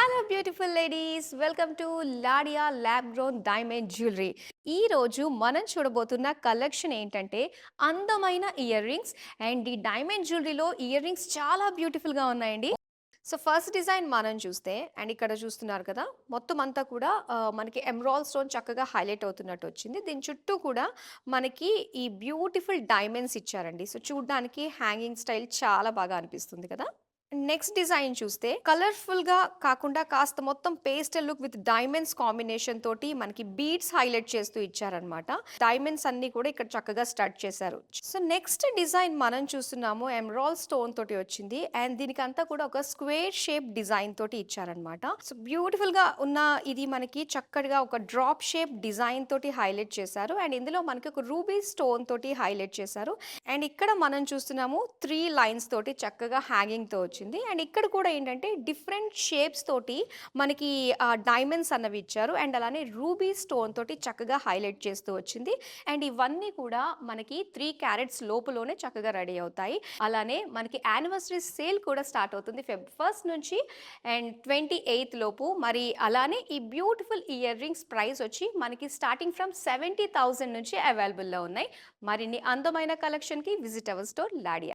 Hello beautiful ladies, welcome to Ladia lab grown diamond jewellery. ఈ రోజు మనం చూడబోతున్న కలెక్షన్ ఏంటంటే అందమైన ఇయర్ రింగ్స్. అండ్ ఈ డైమండ్ జ్యువెలరీలో ఇయర్ రింగ్స్ చాలా బ్యూటిఫుల్గా ఉన్నాయండి. సో ఫస్ట్ డిజైన్ మనం చూస్తే, అండ్ ఇక్కడ చూస్తున్నారు కదా, మొత్తం అంతా కూడా మనకి ఎమరాల్డ్ స్టోన్ చక్కగా హైలైట్ అవుతున్నట్టు వచ్చింది. దీని చుట్టూ కూడా మనకి ఈ బ్యూటిఫుల్ డైమండ్స్ ఇచ్చారండి. సో చూడడానికి హ్యాంగింగ్ స్టైల్ చాలా బాగా అనిపిస్తుంది కదా. నెక్స్ట్ డిజైన్ చూస్తే కలర్ఫుల్ గా కాకుండా కాస్త మొత్తం pastel look with diamonds combination తోటి మనకి బీడ్స్ హైలైట్ చేస్తూ ఇచ్చారనమాట. డైమండ్స్ అన్ని కూడా ఇక్కడ చక్కగా స్టడ్ చేశారు. సో నెక్స్ట్ డిజైన్ మనం చూస్తున్నాము, ఎమరాల్డ్ స్టోన్ తోటి వచ్చింది. అండ్ దీనికి అంతా కూడా ఒక స్క్వేర్ షేప్ డిజైన్ తోటి ఇచ్చారనమాట. సో బ్యూటిఫుల్ గా ఉన్న ఇది మనకి చక్కగా ఒక డ్రాప్ షేప్ డిజైన్ తోటి హైలైట్ చేశారు. అండ్ ఇందులో మనకి ఒక రూబీ స్టోన్ తోటి హైలైట్ చేశారు. అండ్ ఇక్కడ మనం చూస్తున్నాము 3 లైన్స్ తోటి చక్కగా హ్యాంగింగ్ తో వచ్చింది. అండ్ ఇక్కడ కూడా ఏంటంటే డిఫరెంట్ షేప్స్ తోటి మనకి డైమండ్స్ అన్నవి ఇచ్చారు. అండ్ అలానే రూబీ స్టోన్ తోటి చక్కగా హైలైట్ చేస్తూ వచ్చింది. అండ్ ఇవన్నీ కూడా మనకి 3 క్యారెట్స్ లోపులోనే చక్కగా రెడీ అవుతాయి. అలానే మనకి యానివర్సరీ సేల్ కూడా స్టార్ట్ అవుతుంది ఫెబ్ 1 నుంచి అండ్ 28 లోపు. మరి అలానే ఈ బ్యూటిఫుల్ ఇయర్ రింగ్స్ ప్రైస్ వచ్చి మనకి స్టార్టింగ్ ఫ్రమ్ 70,000 నుంచి అవైలబుల్లో ఉన్నాయి. మరిన్ని అందమైన కలెక్షన్కి విజిట్ అవర్ స్టోర్ లాడియా.